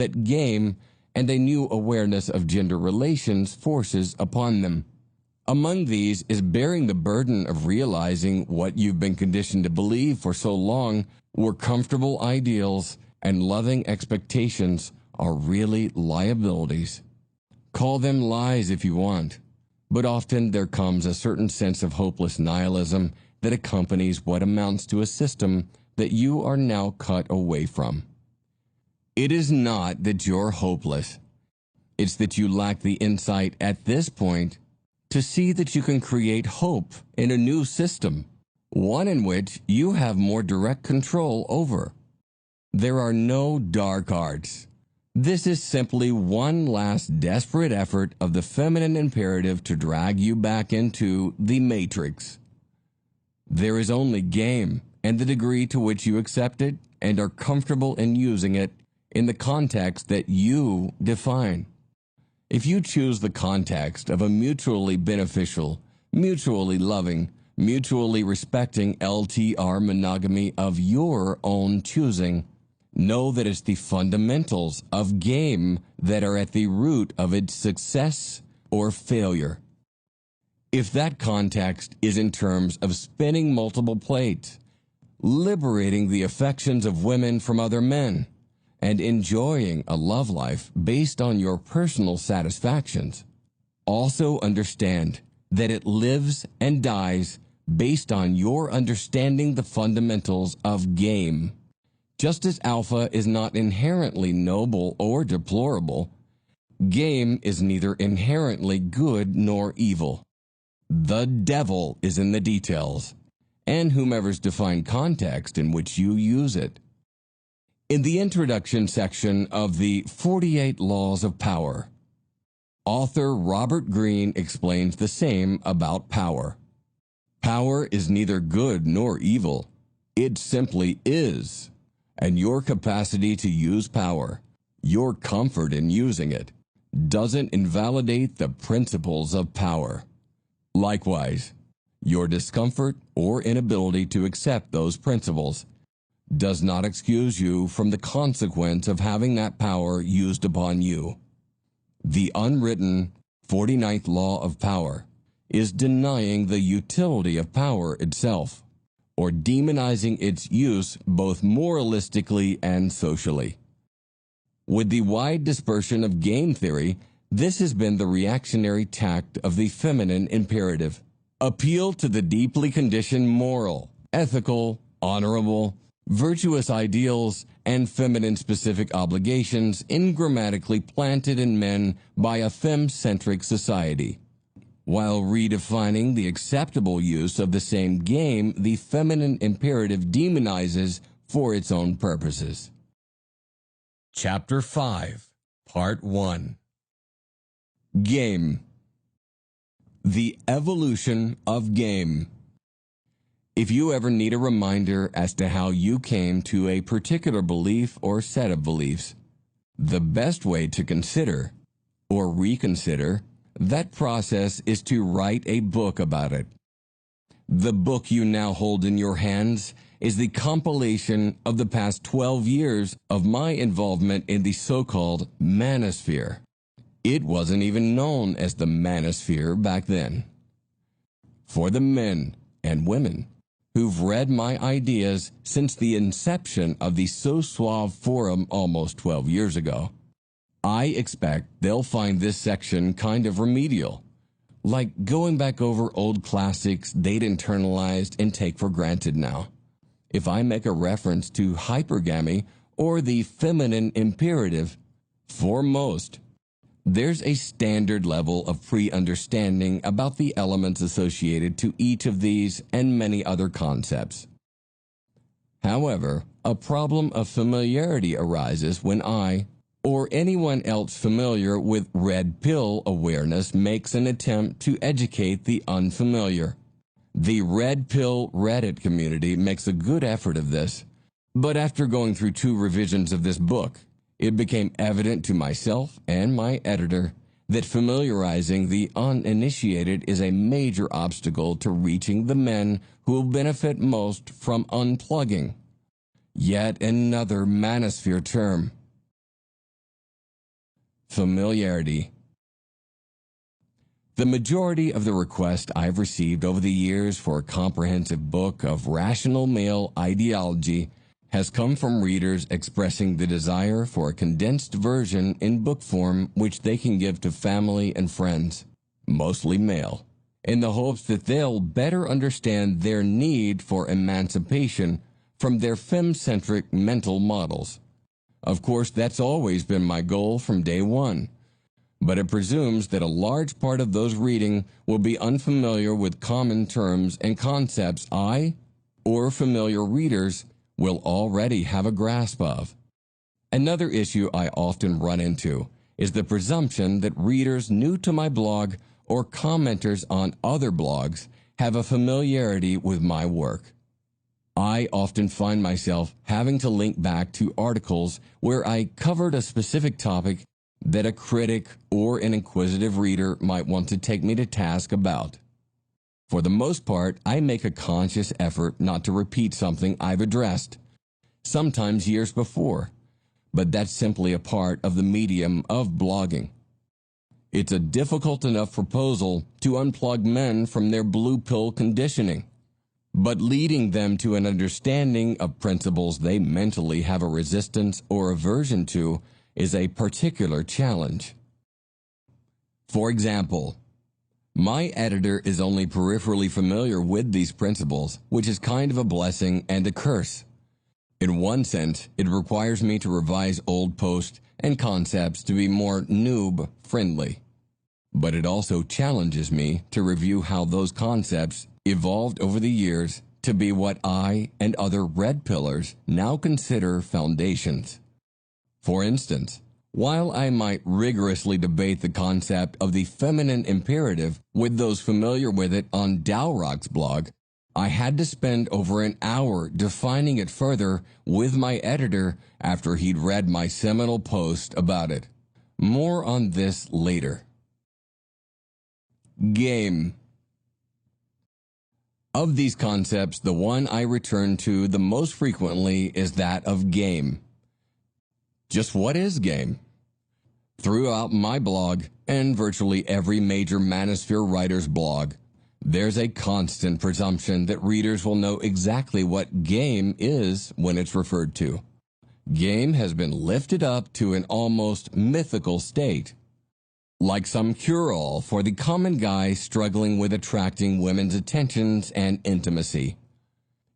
that game and a new awareness of gender relations forces upon them. Among these is bearing the burden of realizing what you've been conditioned to believe for so long were comfortable ideals and loving expectations are really liabilities. Call them lies if you want, but often there comes a certain sense of hopeless nihilism that accompanies what amounts to a system that you are now cut away from. It is not that you're hopeless. It's that you lack the insight at this point to see that you can create hope in a new system, one in which you have more direct control over. There are no dark arts. This is simply one last desperate effort of the feminine imperative to drag you back into the matrix. There is only game and the degree to which you accept it and are comfortable in using it in the context that you define. If you choose the context of a mutually beneficial, mutually loving, mutually respecting LTR monogamy of your own choosing, know that it's the fundamentals of game that are at the root of its success or failure. If that context is in terms of spinning multiple plates, liberating the affections of women from other men, and enjoying a love life based on your personal satisfactions, also understand that it lives and dies based on your understanding the fundamentals of game. Just as alpha is not inherently noble or deplorable, game is neither inherently good nor evil. The devil is in the details, and whomever's defined context in which you use it. In the introduction section of the 48 Laws of Power, author Robert Greene explains the same about power. Power is neither good nor evil. It simply is. And your capacity to use power, your comfort in using it, doesn't invalidate the principles of power. Likewise, your discomfort or inability to accept those principles does not excuse you from the consequence of having that power used upon you. The unwritten 49th Law of Power is denying the utility of power itself, or demonizing its use both moralistically and socially. With the wide dispersion of game theory, this has been the reactionary tact of the feminine imperative. Appeal to the deeply conditioned moral, ethical, honorable, virtuous ideals, and feminine-specific obligations ingrammatically planted in men by a femme-centric society. While redefining the acceptable use of the same game, the feminine imperative demonizes for its own purposes. Chapter 5, Part 1. Game. The evolution of game. If you ever need a reminder as to how you came to a particular belief or set of beliefs, the best way to consider, or reconsider, that process is to write a book about it. The book you now hold in your hands is the compilation of the past 12 years of my involvement in the so-called manosphere. It wasn't even known as the manosphere back then. For the men and women who've read my ideas since the inception of the So Suave Forum almost 12 years ago, I expect they'll find this section kind of remedial, like going back over old classics they'd internalized and take for granted now. If I make a reference to hypergamy or the feminine imperative, for most, there's a standard level of pre-understanding about the elements associated to each of these and many other concepts. However, a problem of familiarity arises when I, or anyone else familiar with red pill awareness, makes an attempt to educate the unfamiliar. The red pill Reddit community makes a good effort of this, but after going through 2 revisions of this book, it became evident to myself and my editor that familiarizing the uninitiated is a major obstacle to reaching the men who will benefit most from unplugging. Yet another manosphere term. Familiarity. The majority of the requests I've received over the years for a comprehensive book of rational male ideology has come from readers expressing the desire for a condensed version in book form which they can give to family and friends, mostly male, in the hopes that they'll better understand their need for emancipation from their femme-centric mental models. Of course, that's always been my goal from day one, but it presumes that a large part of those reading will be unfamiliar with common terms and concepts I, or familiar readers, will already have a grasp of. Another issue I often run into is the presumption that readers new to my blog or commenters on other blogs have a familiarity with my work. I often find myself having to link back to articles where I covered a specific topic that a critic or an inquisitive reader might want to take me to task about. For the most part, I make a conscious effort not to repeat something I've addressed, sometimes years before, but that's simply a part of the medium of blogging. It's a difficult enough proposal to unplug men from their blue pill conditioning, but leading them to an understanding of principles they mentally have a resistance or aversion to is a particular challenge. For example, my editor is only peripherally familiar with these principles, which is kind of a blessing and a curse. In one sense, it requires me to revise old posts and concepts to be more noob-friendly. But it also challenges me to review how those concepts evolved over the years to be what I and other red pillars now consider foundations. For instance, while I might rigorously debate the concept of the feminine imperative with those familiar with it on Dalrock's blog, I had to spend over an hour defining it further with my editor after he'd read my seminal post about it. More on this later. Game. Of these concepts, the one I return to the most frequently is that of game. Just what is game? Throughout my blog, and virtually every major manosphere writer's blog, there's a constant presumption that readers will know exactly what game is when it's referred to. Game has been lifted up to an almost mythical state, like some cure-all for the common guy struggling with attracting women's attentions and intimacy.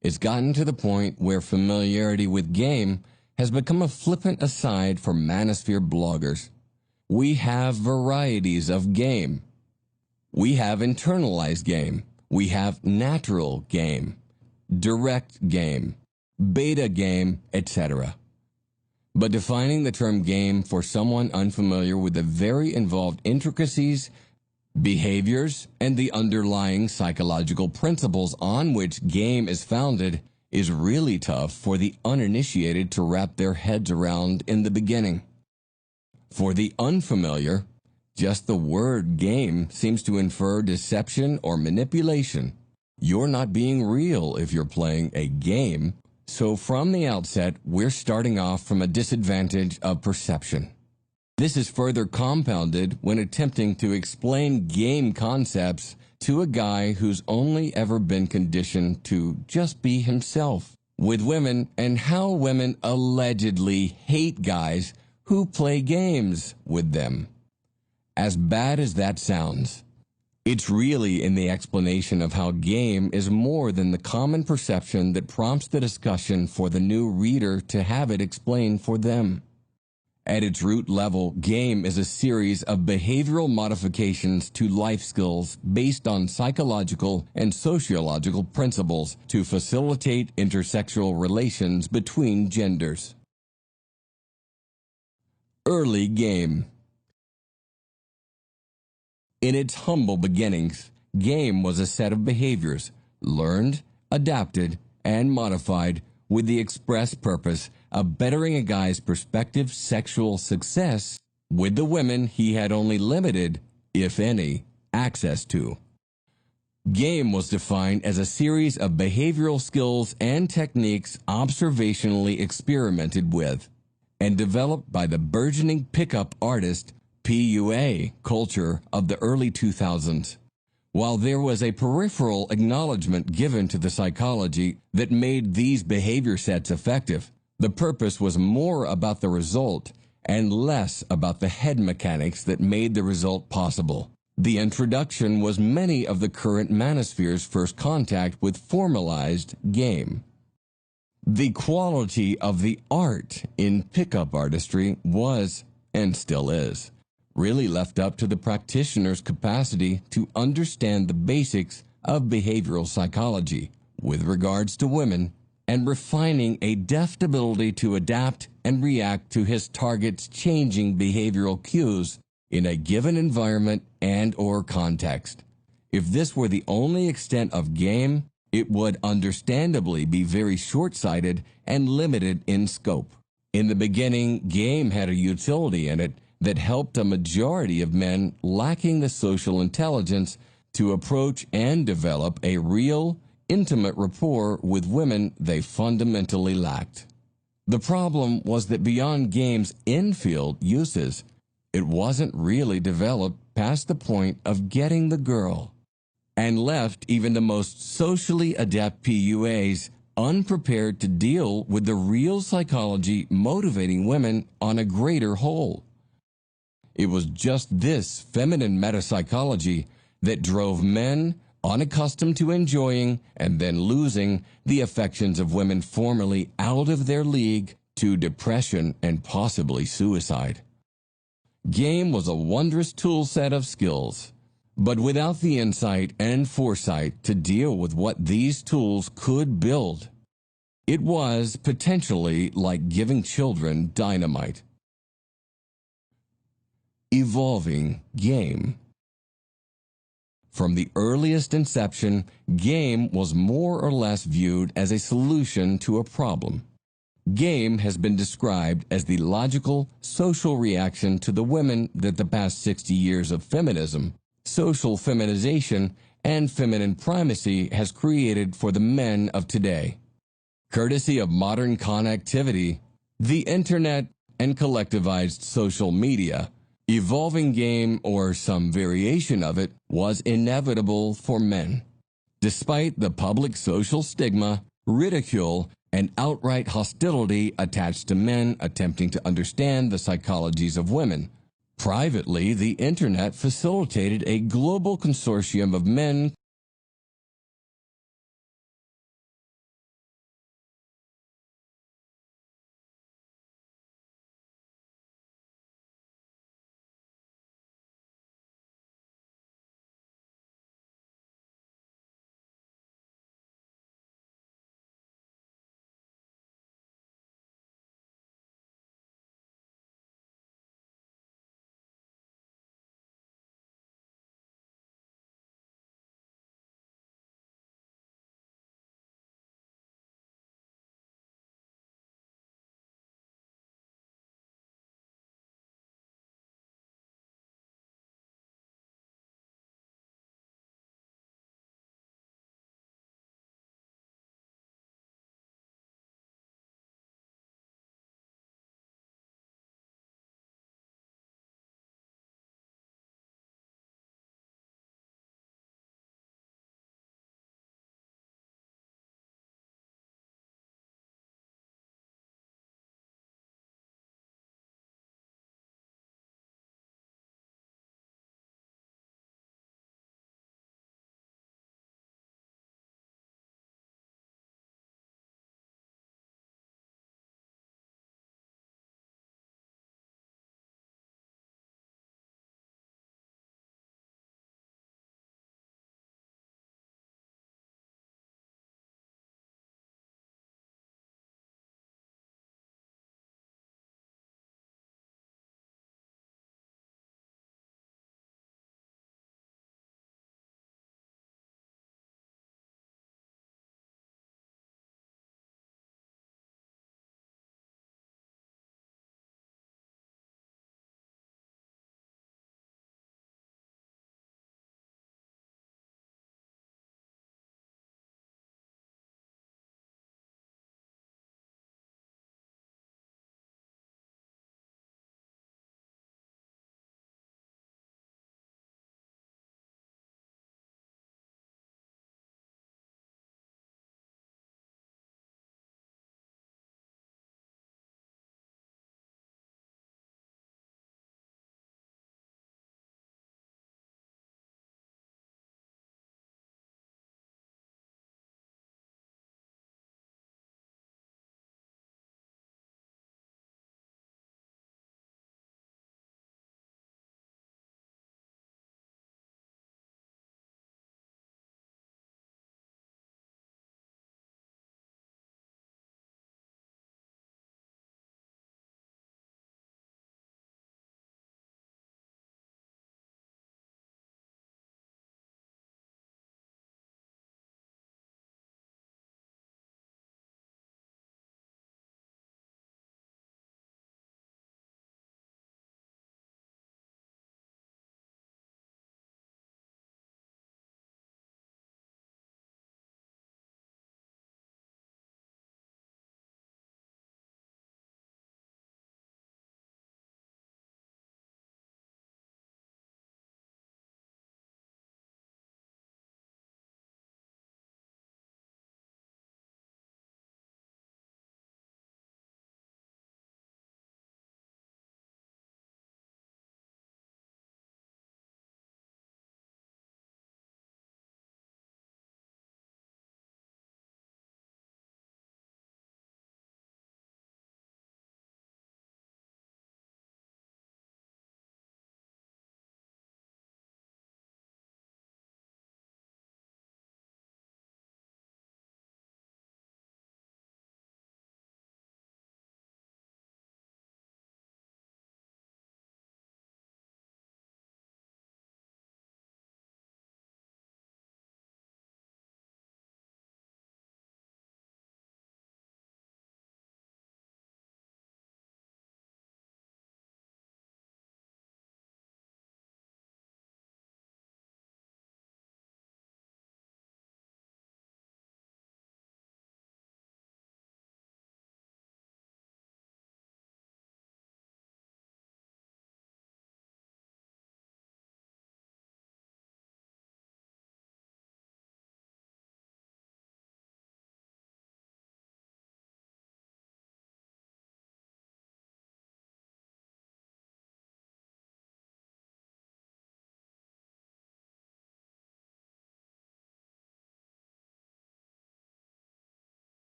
It's gotten to the point where familiarity with game has become a flippant aside for manosphere bloggers. We have varieties of game. We have internalized game. We have natural game, direct game, beta game, etc. But defining the term game for someone unfamiliar with the very involved intricacies, behaviors, and the underlying psychological principles on which game is founded is really tough for the uninitiated to wrap their heads around in the beginning. For the unfamiliar, just the word game seems to infer deception or manipulation. You're not being real if you're playing a game, so from the outset, we're starting off from a disadvantage of perception. This is further compounded when attempting to explain game concepts to a guy who's only ever been conditioned to just be himself with women and how women allegedly hate guys who play games with them. As bad as that sounds, it's really in the explanation of how game is more than the common perception that prompts the discussion for the new reader to have it explained for them. At its root level, game is a series of behavioral modifications to life skills based on psychological and sociological principles to facilitate intersexual relations between genders. Early game. In its humble beginnings, game was a set of behaviors, learned, adapted, and modified with the express purpose of bettering a guy's prospective sexual success with the women he had only limited, if any, access to. Game was defined as a series of behavioral skills and techniques observationally experimented with and developed by the burgeoning pickup artist PUA culture of the early 2000s. While there was a peripheral acknowledgement given to the psychology that made these behavior sets effective, the purpose was more about the result and less about the head mechanics that made the result possible. The introduction was many of the current manosphere's first contact with formalized game. The quality of the art in pickup artistry was, and still is, really left up to the practitioner's capacity to understand the basics of behavioral psychology with regards to women and refining a deft ability to adapt and react to his target's changing behavioral cues in a given environment and/or context. If this were the only extent of game, it would understandably be very short-sighted and limited in scope. In the beginning, game had a utility in it that helped a majority of men lacking the social intelligence to approach and develop a real, intimate rapport with women they fundamentally lacked. The problem was that beyond game's infield uses, it wasn't really developed past the point of getting the girl, and left even the most socially adept PUAs unprepared to deal with the real psychology motivating women on a greater whole. It was just this feminine metapsychology that drove men unaccustomed to enjoying and then losing the affections of women formerly out of their league to depression and possibly suicide. Game was a wondrous tool set of skills, but without the insight and foresight to deal with what these tools could build, it was potentially like giving children dynamite. Evolving game. From the earliest inception, game was more or less viewed as a solution to a problem. Game has been described as the logical, social reaction to the women that the past 60 years of feminism, social feminization, and feminine primacy has created for the men of today. Courtesy of modern connectivity, the internet, and collectivized social media, evolving game, or some variation of it, was inevitable for men. Despite the public social stigma, ridicule, and outright hostility attached to men attempting to understand the psychologies of women, privately, the internet facilitated a global consortium of men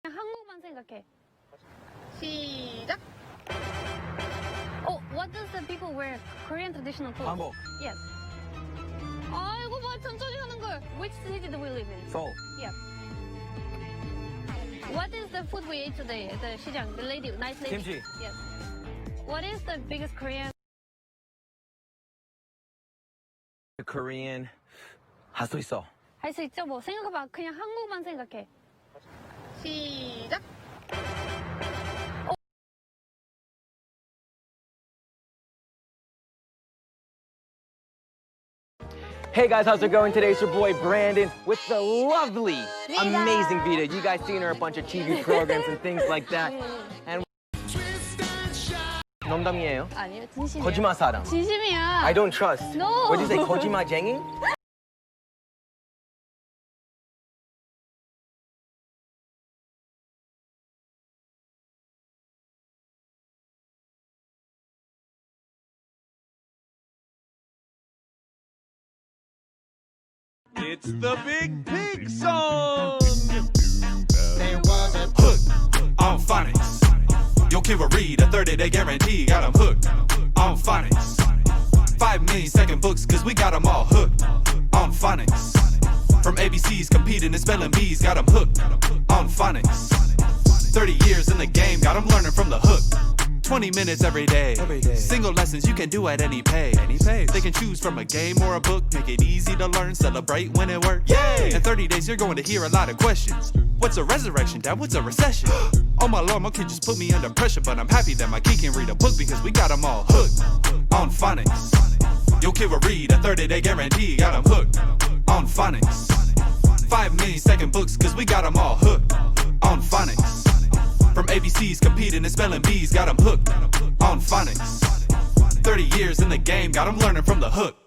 한국만 생각해. 시작. Oh, what does the people wear? Korean traditional clothes. 한복. Yes. 아이고 봐 천천히 하는 걸. Which city do we live in? Seoul. Yeah. What is the food we ate today at the 시장? The lady, nice lady. Kimchi. Yes. What is the biggest Korean? Korean. 할 수 있어. 할 수 있죠? 뭐 생각해봐. 그냥 한국만 생각해. 시작. Hey guys, how's it going? Today it's your boy Brandon with the lovely, amazing Vita. You guys seen her a bunch of TV programs and things like that. And 농담이에요. 아니요, 진심이야. 거짓말 사람. 진심이야. I don't trust. No. What did you say? 거짓말쟁이? It's the Big Pig song. Hooked on phonics. Your kid will read a 30-day guarantee. Got 'em hooked on phonics. 5 million-second books, cause we got 'em all hooked on phonics. From ABCs competing and spelling bees, got 'em hooked on phonics. 30 years in the game, got 'em learning from the hook. 20 minutes every day. Single lessons you can do at any pace. They can choose from a game or a book. Make it easy to learn, celebrate when it works. Yay! In 30 days you're going to hear a lot of questions. What's a resurrection, Dad? What's a recession? Oh my Lord, my kid just put me under pressure, but I'm happy that my kid can read a book because we got 'em all hooked on phonics. Your kid will read a 30-day guarantee. Got 'em hooked on phonics. 5 million-second books, cause we got 'em all hooked on phonics. From ABCs competing and spelling bees, got 'em hooked on phonics. 30 years in the game, got 'em learning from the hook.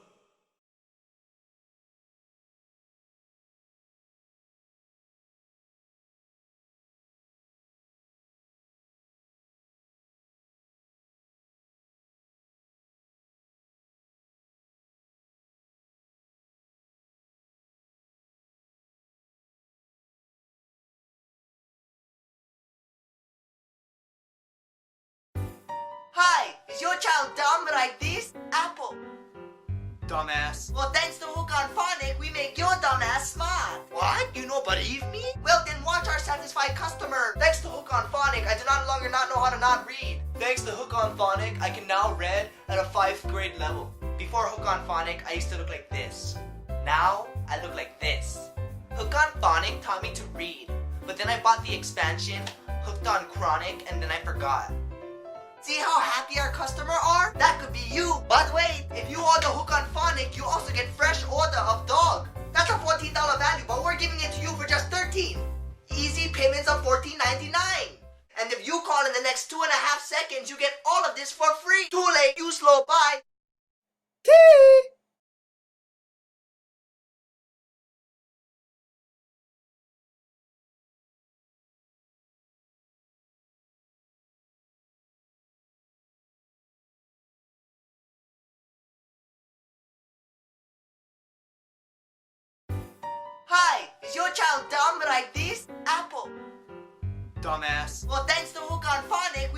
Hi, is your child dumb like this? Apple. Dumbass. Well, thanks to Hook on Phonic, we make your dumbass smart. What? You don't believe me? Well, then watch our satisfied customer. Thanks to Hook on Phonic, I do not longer not know how to not read. Thanks to Hook on Phonic, I can now read at a 5th grade level. Before Hook on Phonic, I used to look like this. Now, I look like this. Hook on Phonic taught me to read, but then I bought the expansion, Hooked on Chronic, and then I forgot. See how happy our customer are? That could be you. But wait, if you order Hook on Phonic, you also get fresh order of dog. That's a $14 value, but we're giving it to you for just $13. Easy payments of $14.99. And if you call in the next 2.5 seconds, you get all of this for free. Too late, you slow, bye. Hi, is your child dumb like this? Apple. Dumbass. Well, thanks to Hook on Phonic,